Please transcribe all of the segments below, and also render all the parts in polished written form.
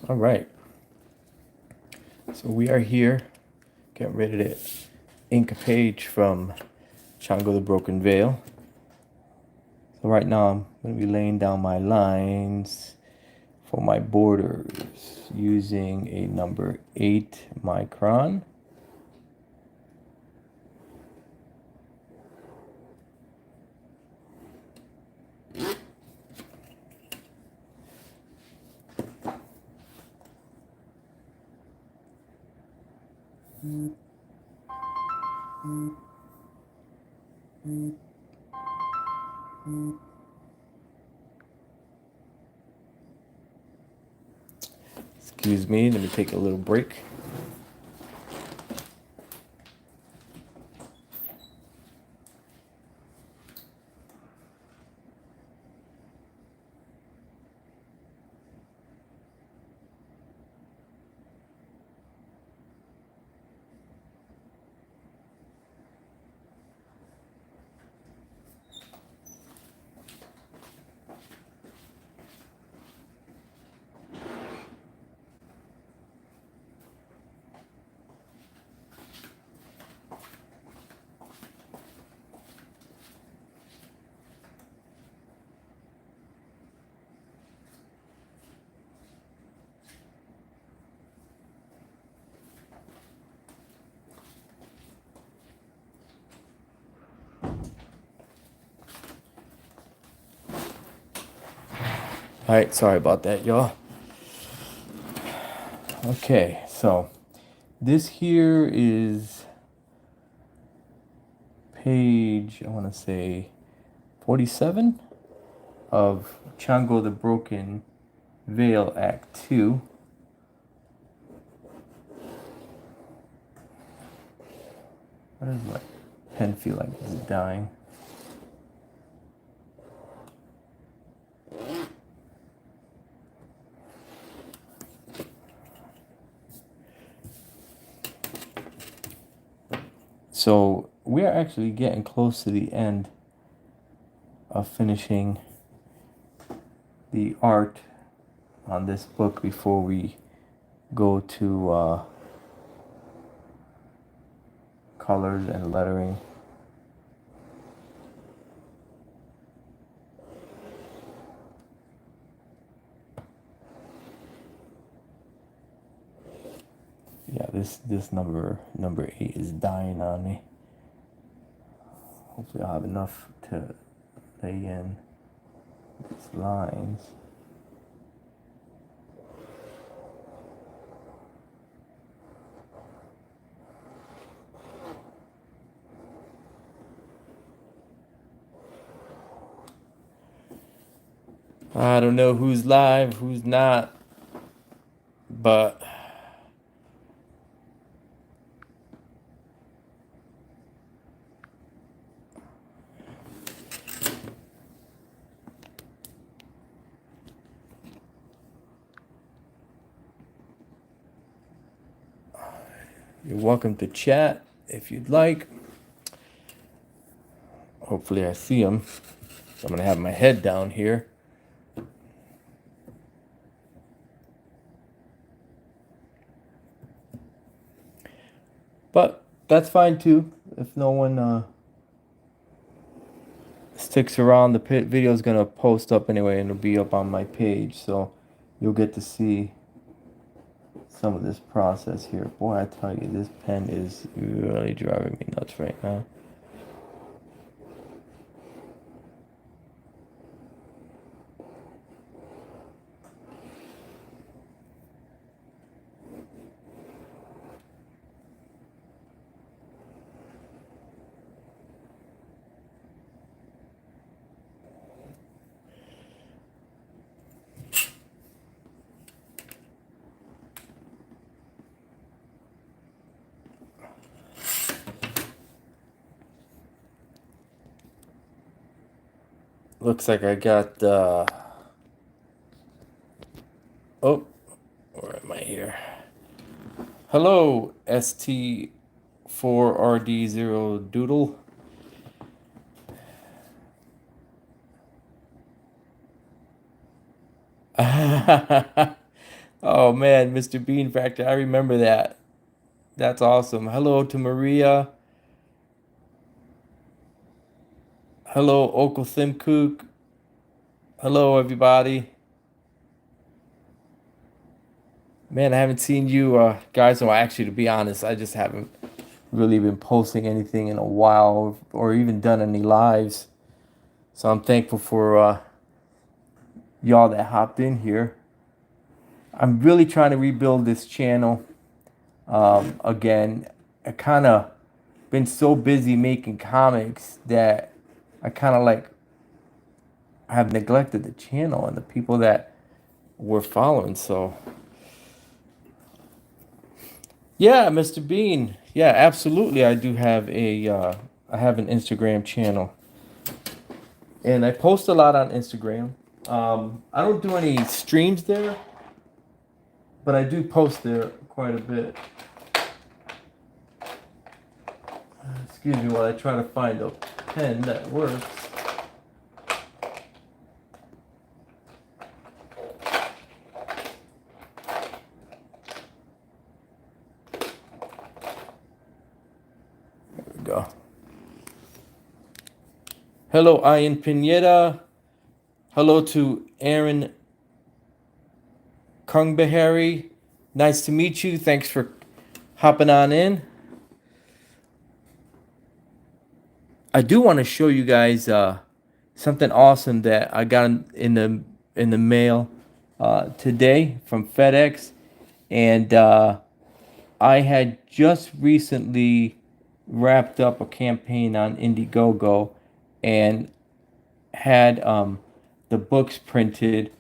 All right. So we are here getting ready to ink a page from Chango the Broken Veil. So right now I'm going to be laying down my lines for my borders using a number 8 micron. Excuse me, let me take a little break. All right, sorry about that, y'all. Okay, so this here is page, I want to say 47 of Chango the Broken Veil Act 2. Why does my pen feel like it's dying? So we are actually getting close to the end of finishing the art on this book before we go to colors and lettering. Yeah, this number 8 is dying on me. Hopefully I'll have enough to lay in these lines. I don't know who's live, who's not, but you're welcome to chat if you'd like. Hopefully I see them. So I'm going to have my head down here. But that's fine too. If no one sticks around, the video is going to post up anyway and it'll be up on my page. So you'll get to see some of this process here. Boy, I tell you, this pen is really driving me nuts right now. Looks like I got, oh, where am I here? Hello, ST4RD0 Doodle. Oh man, Mr. Bean Factor, I remember that. That's awesome. Hello to Maria. Hello, Uncle Thimkook. Hello, everybody. Man, I haven't seen you guys. Well, actually, to be honest, I just haven't really been posting anything in a while or even done any lives. So I'm thankful for y'all that hopped in here. I'm really trying to rebuild this channel again. I kind of been so busy making comics that I kind of like have neglected the channel and the people that were following. So yeah, Mr. Bean. Yeah, absolutely. I do have I have an Instagram channel, and I post a lot on Instagram. I don't do any streams there, but I do post there quite a bit. Excuse me while I try to find a pen that works. There we go. Hello, Ian Pineda. Hello to Aaron Kungbehari. Nice to meet you. Thanks for hopping on in. I do want to show you guys something awesome that I got in the mail today from FedEx, and I had just recently wrapped up a campaign on Indiegogo and had the books printed,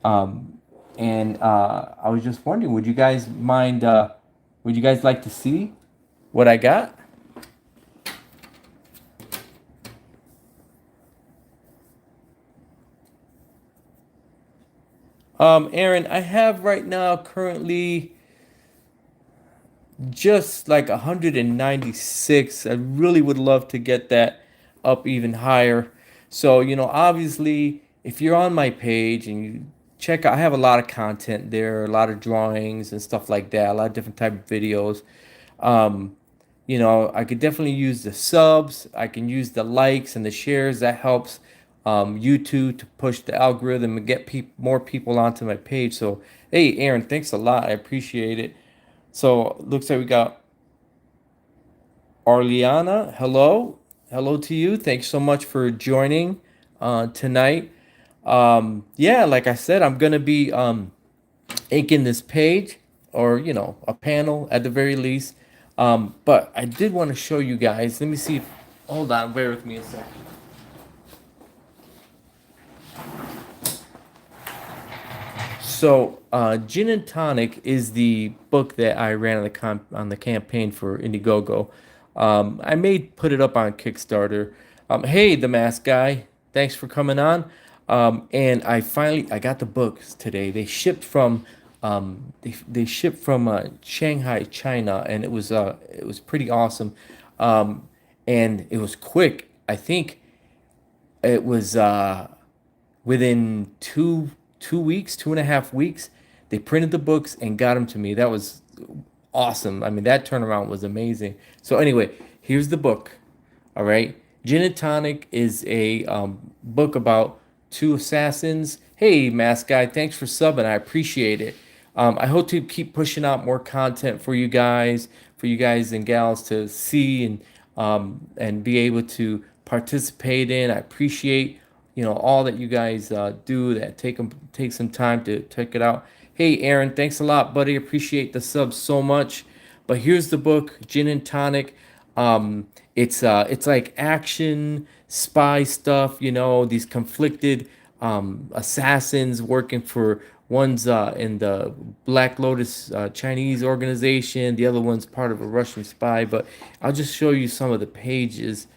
and I was just wondering, would you guys mind? Would you guys like to see what I got? Aaron, I have right now currently just like 196. I really would love to get that up even higher. So, obviously, if you're on my page and you check out, I have a lot of content there, a lot of drawings and stuff like that, a lot of different type of videos. Um, I could definitely use the subs. I can use the likes and the shares. That helps YouTube to push the algorithm and get more people onto my page. So, hey, Aaron, thanks a lot. I appreciate it. So, looks like we got Arliana. Hello. Hello to you. Thanks so much for joining tonight. Yeah, like I said, I'm going to be inking this page or, a panel at the very least. But I did want to show you guys. Let me see if, hold on, bear with me a second. So, Gin and Tonic is the book that I ran on the campaign for Indiegogo. I may put it up on Kickstarter. Hey, the mask guy, thanks for coming on. And I got the books today. They shipped from Shanghai, China, and it was pretty awesome. And it was quick. I think it was within 2 weeks, 2.5 weeks, they printed the books and got them to me. That was awesome. I mean, that turnaround was amazing. So anyway, here's the book. All right, Gin and Tonic is a book about two assassins. Hey, Mask Guy, thanks for subbing. I appreciate it. I hope to keep pushing out more content for you guys and gals to see and be able to participate in. I appreciate all that you guys do that take some time to check it out. Hey, Aaron, thanks a lot, buddy. Appreciate the sub so much. But here's the book, Gin and Tonic. It's like action spy stuff. These conflicted assassins working for one's in the Black Lotus Chinese organization, the other one's part of a Russian spy. But I'll just show you some of the pages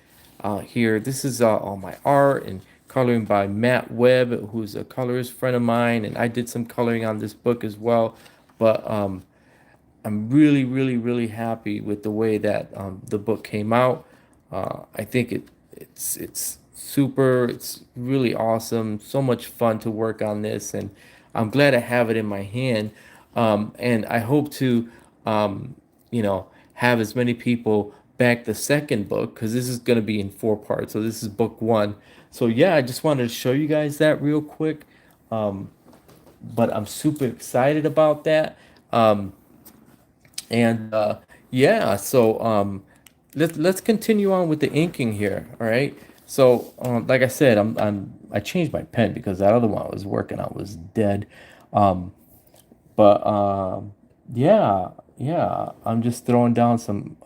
here. This is all my art and coloring by Matt Webb, who's a colorist friend of mine, and I did some coloring on this book as well. But I'm really, really, really happy with the way that the book came out. I think it's super. It's really awesome. So much fun to work on this, and I'm glad I have it in my hand, and I hope to, um, have as many people back the second book because this is going to be in 4 parts. So this is book one. So yeah, I just wanted to show you guys that real quick. But I'm super excited about that. Um, and yeah, so let's continue on with the inking here. All right. So like I said, I changed my pen because that other one I was working on was dead. Um, but yeah, yeah, I'm just throwing down some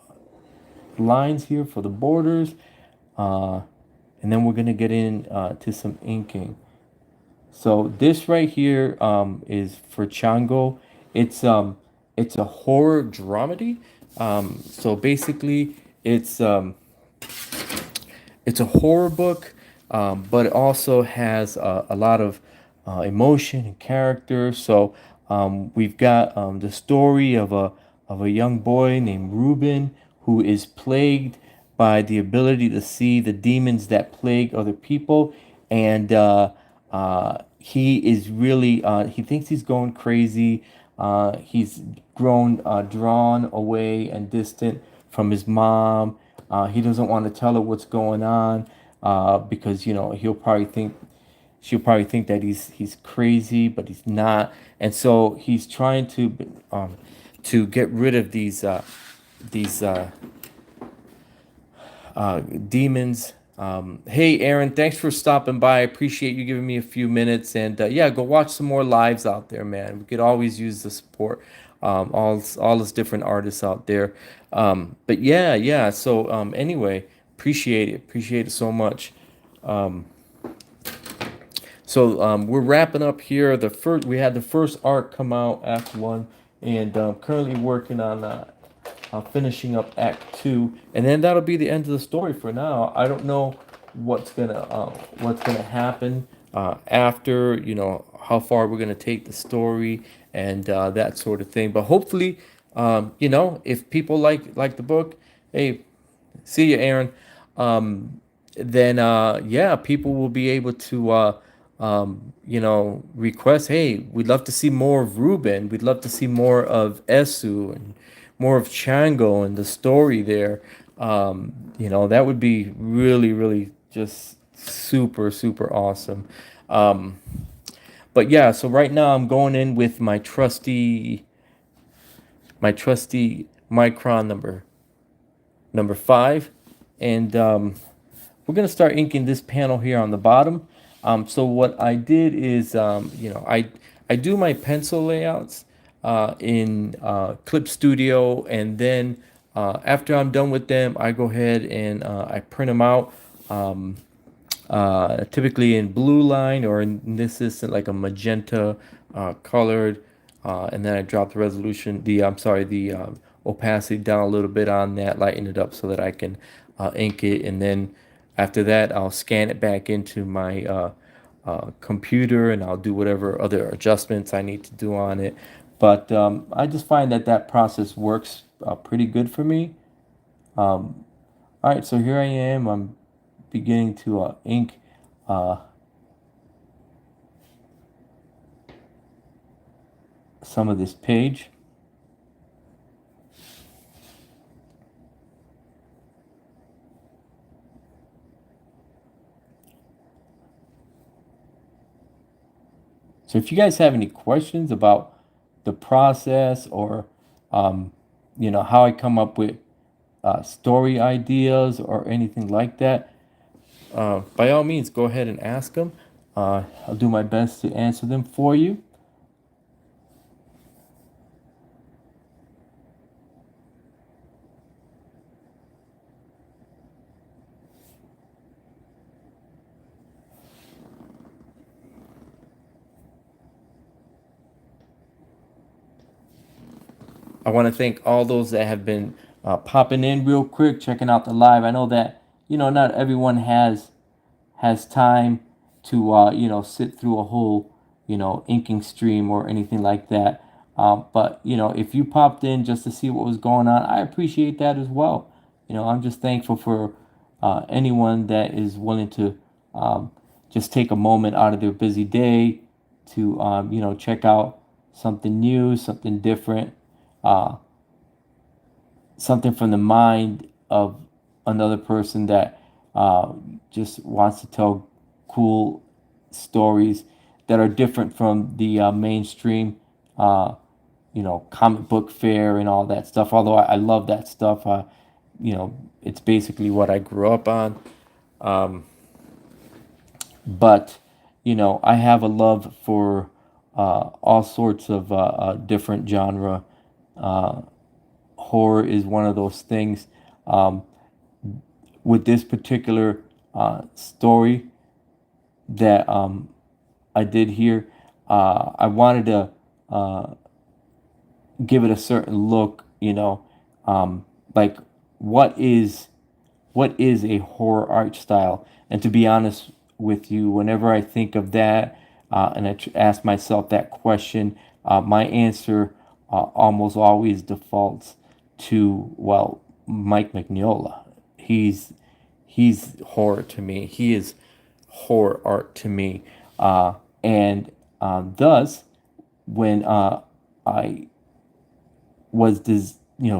lines here for the borders, uh, and then we're gonna get in to some inking. So this right here is for Chango. It's um it's a horror dramedy. So basically it's a horror book, but it also has a lot of emotion and character. So we've got the story of a young boy named Ruben who is plagued by the ability to see the demons that plague other people, and he is really he thinks he's going crazy. He's grown drawn away and distant from his mom. He doesn't want to tell her what's going on because she'll probably think that he's crazy, but he's not. And so he's trying to get rid of these demons. Hey, Aaron, thanks for stopping by. I appreciate you giving me a few minutes. And yeah, go watch some more lives out there, man. We could always use the support. All those different artists out there. But yeah, yeah. So anyway, appreciate it. Appreciate it so much. So we're wrapping up here. We had the first arc come out, Act One, and currently working on finishing up Act Two, and then that'll be the end of the story for now. I don't know what's gonna happen after. How far we're gonna take the story and that sort of thing. But hopefully, if people like the book, hey, see you, Aaron. Then yeah, people will be able to request, hey, we'd love to see more of Ruben, we'd love to see more of Esu and more of Chango and the story there. That would be really, really just super, super awesome. um, but yeah, so right now I'm going in with my trusty Micron number 5, and we're going to start inking this panel here on the bottom. So what I did is, I do my pencil layouts in Clip Studio, and then after I'm done with them, I go ahead and I print them out, typically in blue line, or in this instance like a magenta colored, and then I drop the resolution, the opacity down a little bit on that, lighten it up so that I can ink it, and then after that I'll scan it back into my computer, and I'll do whatever other adjustments I need to do on it. But I just find that process works pretty good for me. All right, so here I am. I'm beginning to ink uh, some of this page. So if you guys have any questions about the process, or how I come up with story ideas or anything like that, by all means, go ahead and ask them. I'll do my best to answer them for you. I want to thank all those that have been popping in real quick, checking out the live. I know that not everyone has time to sit through a whole inking stream or anything like that. But if you popped in just to see what was going on, I appreciate that as well. I'm just thankful for anyone that is willing to just take a moment out of their busy day to check out something new, something different, uh, something from the mind of another person that just wants to tell cool stories that are different from the mainstream, comic book fare and all that stuff. Although I love that stuff, it's basically what I grew up on. But I have a love for all sorts of different genre. Horror is one of those things. With this particular story that I did here, I wanted to give it a certain look. Like what is a horror art style? And to be honest with you, whenever I think of that and I ask myself that question, my answer almost always defaults to, well, Mike Mignola. He's horror to me. He is horror art to me. And thus, when I was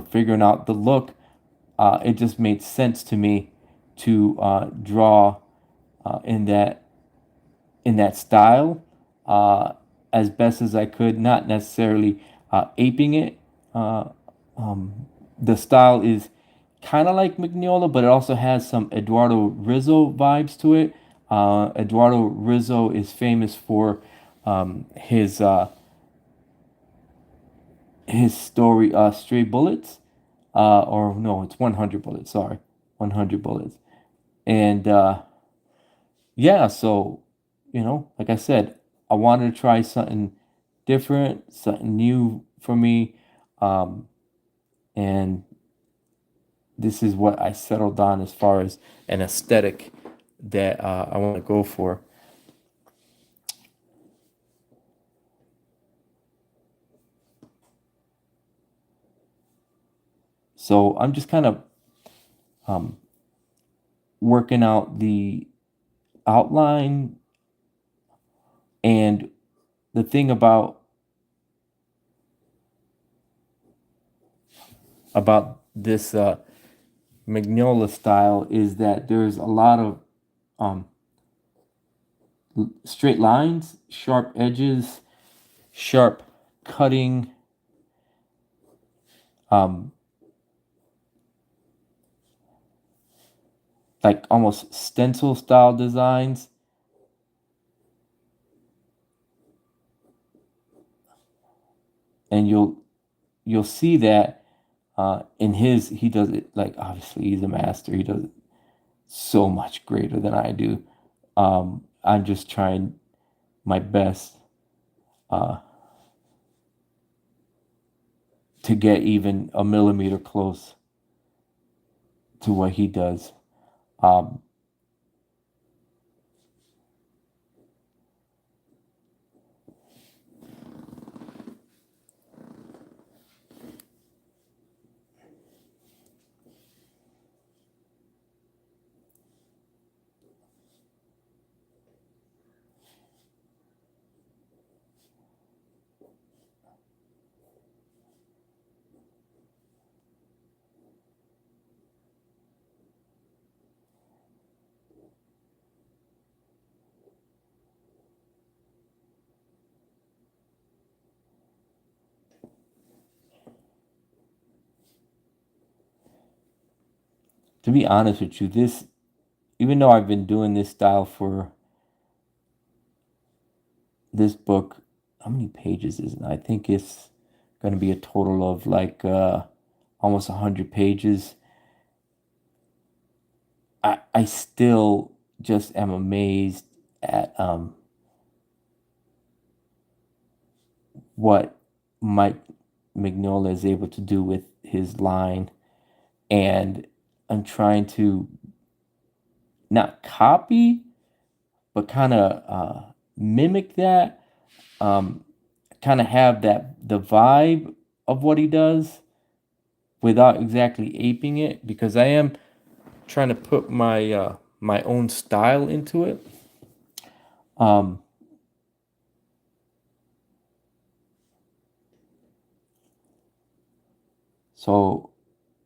figuring out the look, it just made sense to me to draw in that style as best as I could, not necessarily aping it. The style is kind of like Mignola, but it also has some Eduardo Rizzo vibes to it. Eduardo Rizzo is famous for his story Stray Bullets, or no, it's 100 Bullets. Sorry, 100 Bullets, and yeah. So like I said, I wanted to try something different, something new for me, and this is what I settled on as far as an aesthetic that I want to go for. So I'm just kind of working out the outline, and the thing about this Mignola style is that there's a lot of um, straight lines, sharp edges, sharp cutting, um, like almost stencil style designs. And you'll see that in he does it, like, obviously he's a master. He does it so much greater than I do. I'm just trying my best to get even a millimeter close to what he does. Um, to be honest with you, even though I've been doing this style for this book, how many pages is it? I think it's going to be a total of like almost 100 pages. I still just am amazed at what Mike Mignola is able to do with his line, and I'm trying to not copy, but kind of mimic that, kind of have the vibe of what he does without exactly aping it, because I am trying to put my own style into it. So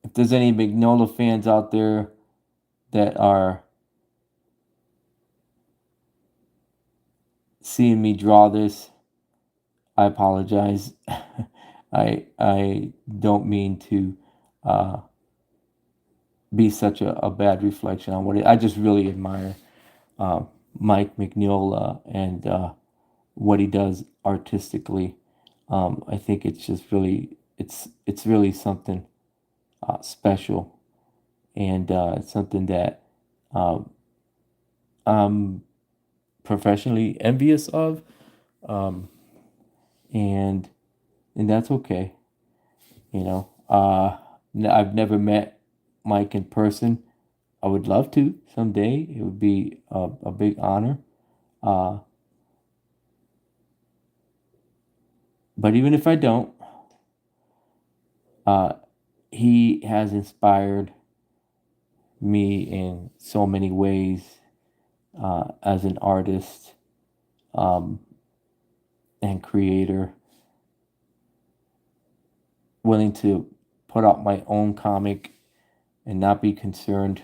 if there's any Mignola fans out there that are seeing me draw this, I apologize. I don't mean to uh, be such a bad reflection on what I just really admire uh, Mike Mignola and what he does artistically. I think it's just really it's really something special, and it's something that um, I'm professionally envious of, um, and and that's okay. You know, I've never met Mike in person. I would love to someday. It would be a big honor. Uh, but even if I don't, uh, he has inspired me in so many ways as an artist um, and creator, willing to put out my own comic and not be concerned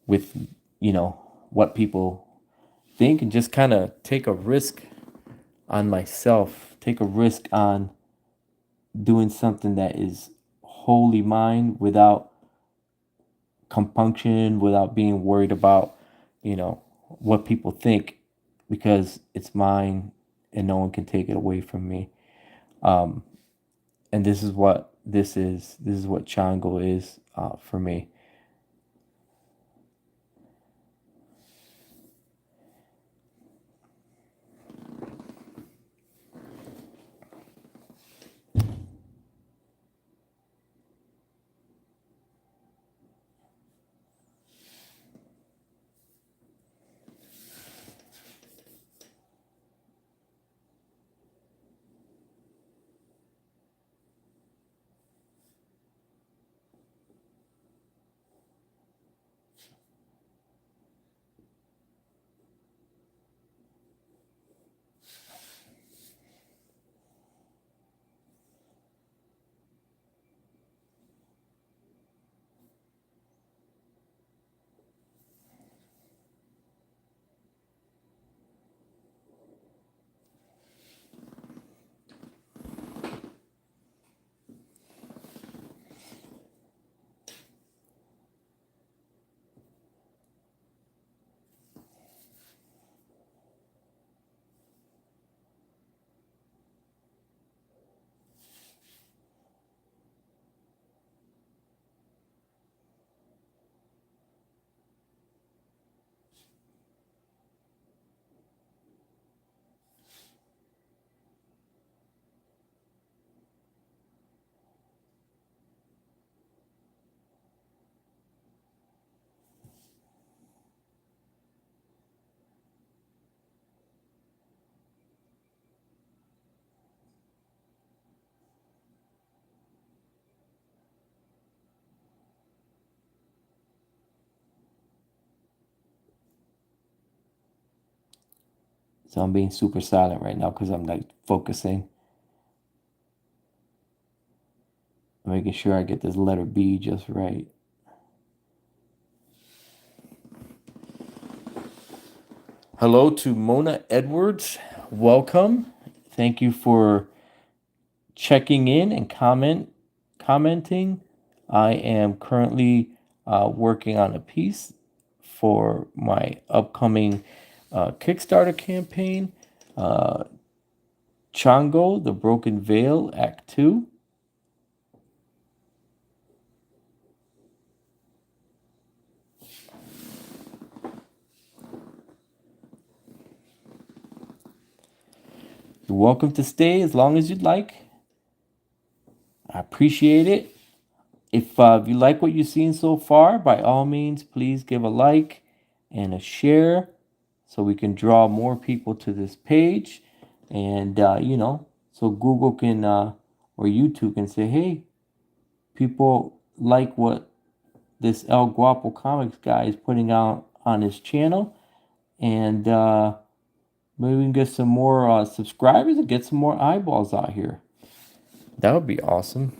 with, what people think, and just kind of take a risk on myself, take a risk on doing something that is wholly mine without compunction, without being worried about, what people think, because it's mine and no one can take it away from me. Um, and this is what this is. This is what Chango is for me. So I'm being super silent right now because I'm like focusing, making sure I get this letter B just right. Hello to Mona Edwards. Welcome. Thank you for checking in and commenting. I am currently working on a piece for my upcoming Kickstarter campaign, uh, Chango the Broken Veil Act 2. You're welcome to stay as long as you'd like. I appreciate it. If you like what you've seen so far, by all means, please give a like and a share so we can draw more people to this page. And, so Google can, or YouTube can say, hey, people like what this El Guapo Comics guy is putting out on his channel. And maybe we can get some more subscribers and get some more eyeballs out here. That would be awesome.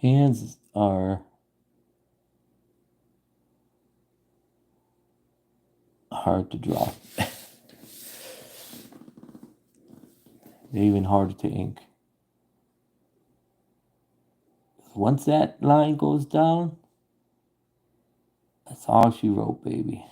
Hands are hard to draw. They're even harder to ink. Once that line goes down, that's all she wrote, baby.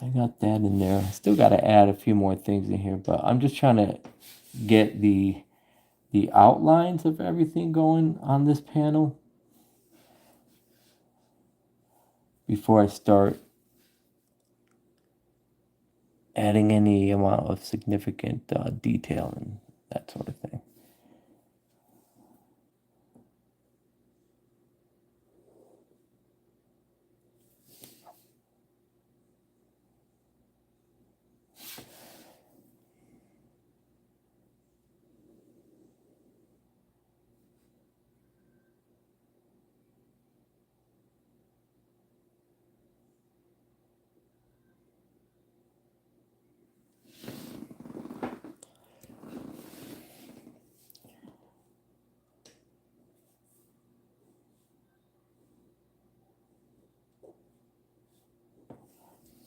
I got that in there. I still got to add a few more things in here, but I'm just trying to get the outlines of everything going on this panel before I start adding any amount of significant detail and that sort of thing.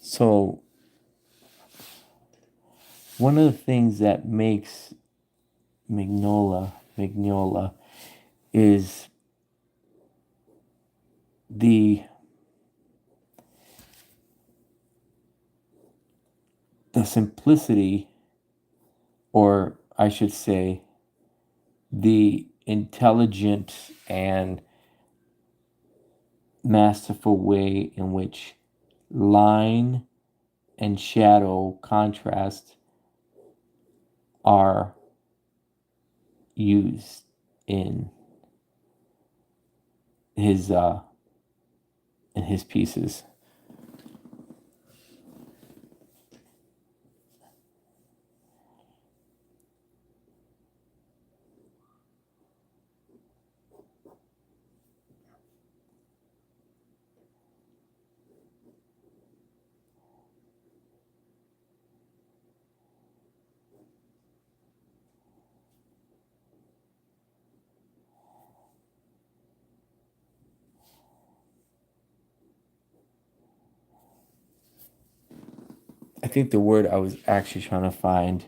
So one of the things that makes Mignola is the simplicity, or I should say, the intelligent and masterful way in which line and shadow contrast are used in his pieces. I think the word I was actually trying to find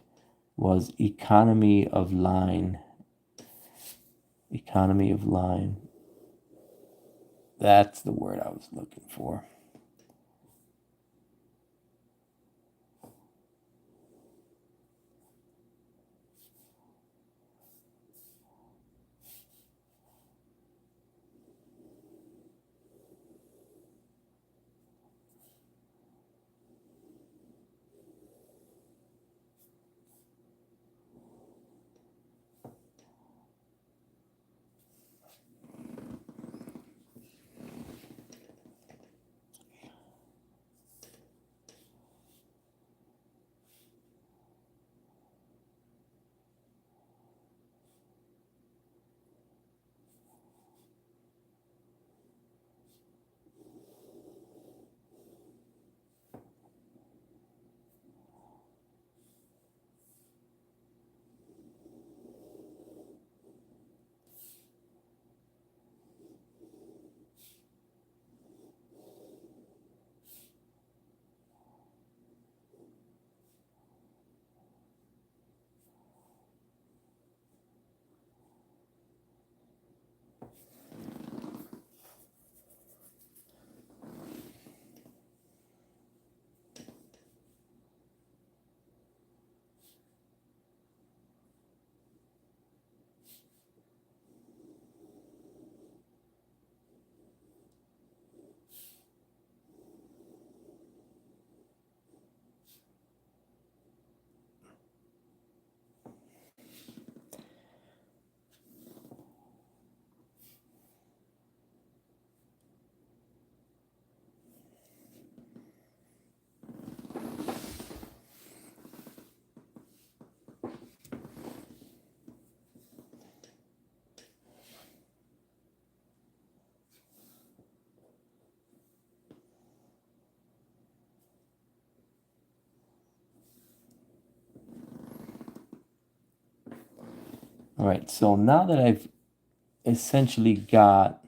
was economy of line. Economy of line. That's the word I was looking for. All right, so now that I've essentially got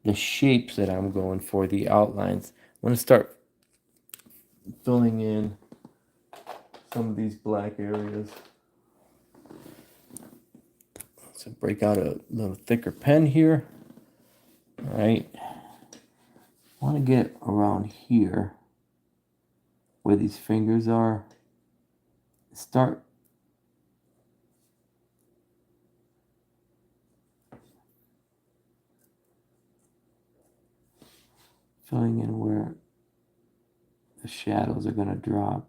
the shapes that I'm going for, the outlines, I'm going to start filling in some of these black areas. So break out a little thicker pen here. All right. I want to get around here where these fingers are. Start filling in where the shadows are going to drop.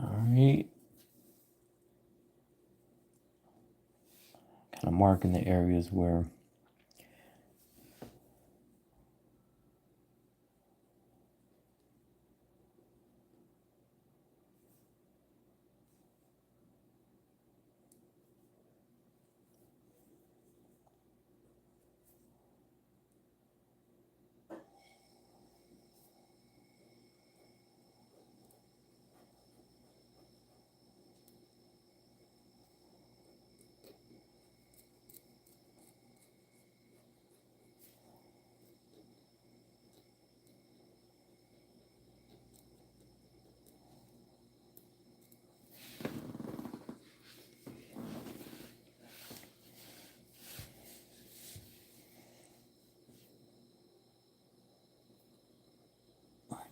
All right. Kind of marking the areas where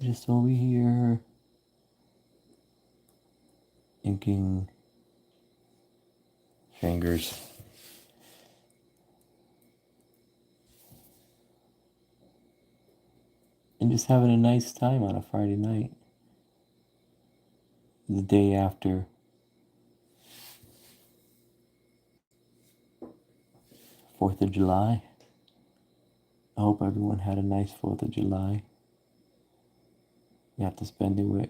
just over here, inking fingers. And just having a nice time on a Friday night, the day after 4th of July. I hope everyone had a nice 4th of July. You have to spend it with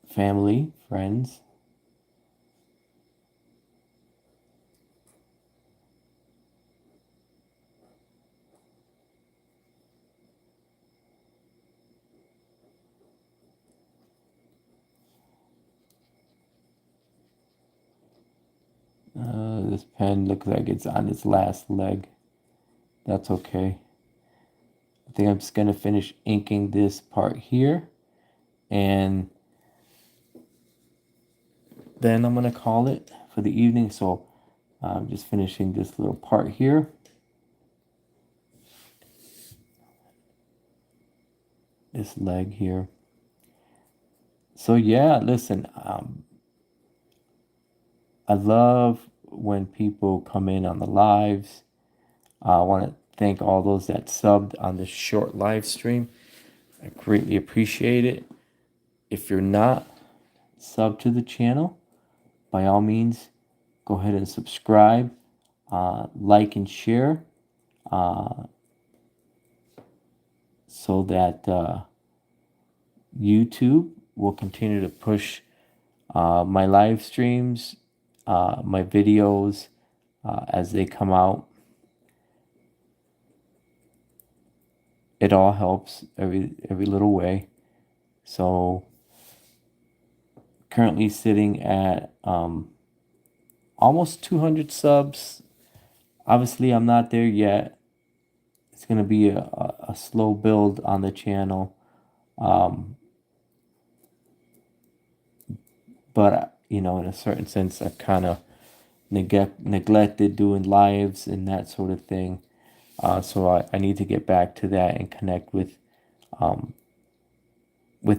family, friends. This pen looks like it's on its last leg. That's okay. I think I'm just going to finish inking this part here, and then I'm going to call it for the evening. So I'm just finishing this little part here. This leg here. So yeah, listen, I love when people come in on the lives. I want to thank all those that subbed on this short live stream. I greatly appreciate it. If you're not sub to the channel, by all means, go ahead and subscribe, like and share, so that YouTube will continue to push my live streams, my videos as they come out. It all helps every little way. So currently sitting at almost 200 subs. Obviously, I'm not there yet. It's going to be a slow build on the channel. But, you know, in a certain sense, I've kind of neglected doing lives and that sort of thing. So I need to get back to that and connect with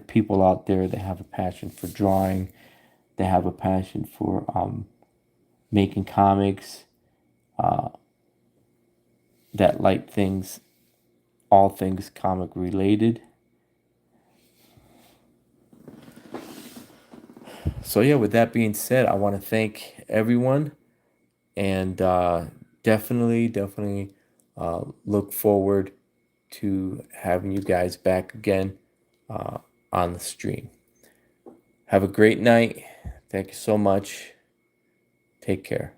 people out there that have a passion for drawing, that have a passion for making comics, that like things, all things comic related. So yeah, with that being said, I want to thank everyone, and definitely look forward to having you guys back again on the stream. Have a great night. Thank you so much. Take care.